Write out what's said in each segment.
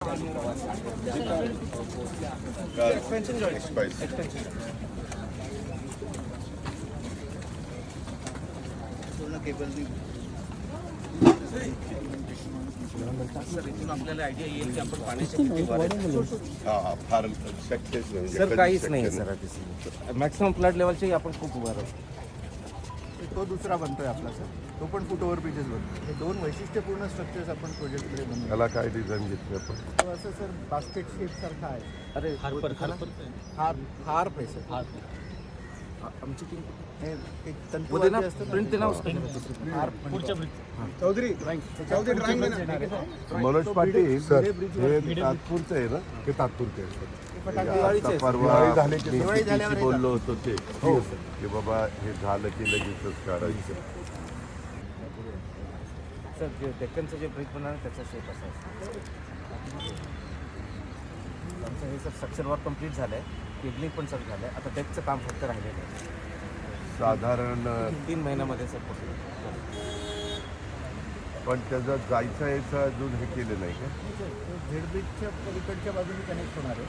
Expansion joint. Expansion. पूर्ण cable sir इथून आपल्याला आयडिया येईल की आपण पाण्याच्या किती फार शक्यच नाही सर काहीच नाही सर मॅक्सिमम फ्लड लेवलचे आपण खूप उभा राहतो. तो दुसरा बनतोय आपला सर, तो पण फुट ओव्हर ब्रिजेस बनतो. हे दोन वैशिष्ट्यपूर्ण स्ट्रक्चर्स आपण प्रोजेक्टमध्ये बनवतो. त्याला काय डिझाईन घेतली आपण? तो असं सर बास्केट शेप सारखा आहे. अरे हार पैसे आमची टीम हे ते उद्या तंतुवाद्य ना असतं ना. प्रिंट देना हार पुढच्या चौधरी ड्रॉइंग मनोज पाटील सर, हे तात्पुरतं आहे ना? हे तात्पुरते आहे दिवाळीचे परवा झाले की दिवाळी झाल्यावर बोललो होतो ते की बाबा हे झालं की लगेचच काढायचं. सर जे डेक्कनचं जे ब्रिज बनणार त्याचा शेप असा आमचं हे सर स्ट्रक्चर वर्क कम्प्लीट झालं आहे. केबलिंग पण सर झालं आहे. आता डेकचं काम फक्त राहिलेलं आहे. साधारण 3 महिन्यामध्ये सर पोहोचलं. पण त्याचं जायचं यायचं अजून हे केलं नाही का? झेड ब्रिजच्या पलीकडच्या बाजूने कनेक्ट होणार आहे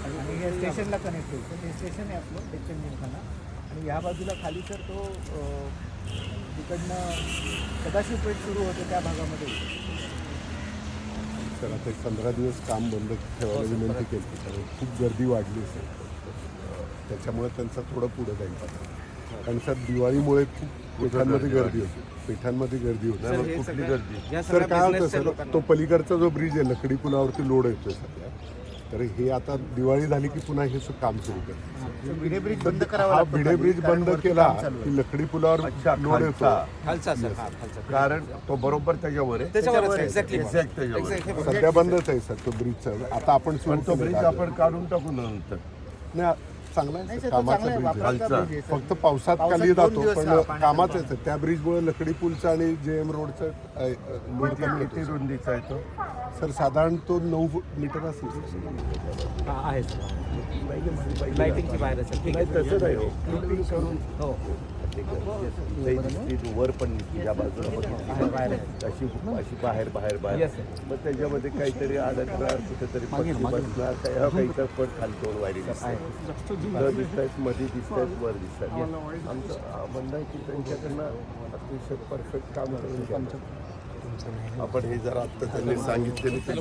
आणि हे स्टेशनला कनेक्ट होईल. तर हे स्टेशन आहे आपलं डेक्कन जिमखाना आणि ह्या बाजूला खाली तर तो तिकडनं सदाशिव पेठ सुरू होते त्या भागामध्ये येतो. सर आता 15 दिवस काम बंद ठेवायला विनंती केली कारण खूप गर्दी वाढली सर. त्याच्यामुळे त्यांचं थोडं पुढं जाईल कारण सर दिवाळीमुळे खूप पेठांमध्ये गर्दी होती. पेठांमध्ये गर्दी होती. सर, हे कुठली सगळं- गर्दी? या सर सगळ्या काय होतं businessच्या सर लोकांना- तो पलीकडचा जो ब्रिज आहे लकडी पुलावरती लोड येतोय सध्या. तर हे आता दिवाळी झाली की पुन्हा हे काम सुरू करतात. भिडे ब्रिज बंद करावा हा लागतो भिडे ब्रिज कारण बंद वरती केला काम चालू आहे. की लकडी पुलावर अच्छा, लोड येतो. खालचा. खालचा सर हा खालचा कारण तो बरोबर त्याच्यावर आहे. त्याच्यावरच एक्झॅक्टली Exact त्याच्यावर आहे. सध्या बंदच आहे सर तो ब्रिजचा. आता आपण पण सुरू तो केलं ब्रिज आहे. आपण काढून टाकू ना नंतर. नाही चांगला आहे नाही सर, सर, तो चांगला कामाचा आहे, ब्रिज आहे. वापराचा खालचा. ब्रिज आहे सर. फक्त पावसात पावसात खाली 2 जातो दिवस पण पाण्यात कामाचं आहे सर. त्या ब्रिजमुळे लकडी पुलचं आणि JM रोडचं लोड कमी किती होतं रुंदीचा आहे तो? सर. साधारण तो 9 मीटर असेल सर. आहे सर लाइटिंगची बाहेर आहे सर ठीक आहे तसं नाही हो. Clipping करून हो वर पण या बाजूला बाहेर आहे. अशी अशी बाहेर बाहेर Yes, बाहेर sir. मग त्याच्यामध्ये काहीतरी अडकणार कुठेतरी पक्षी बसणार काहीचा पण खाली दोन वायरी दिसत आहेत मध्ये दिसत आहेत वर दिसत आहेत. आमचं म्हणणं आहे की त्यांच्याकडनं अतिशय परफेक्ट काम करून घ्यायचं. आपण हे जर आत्ता त्यांनी सांगितलेली त्याची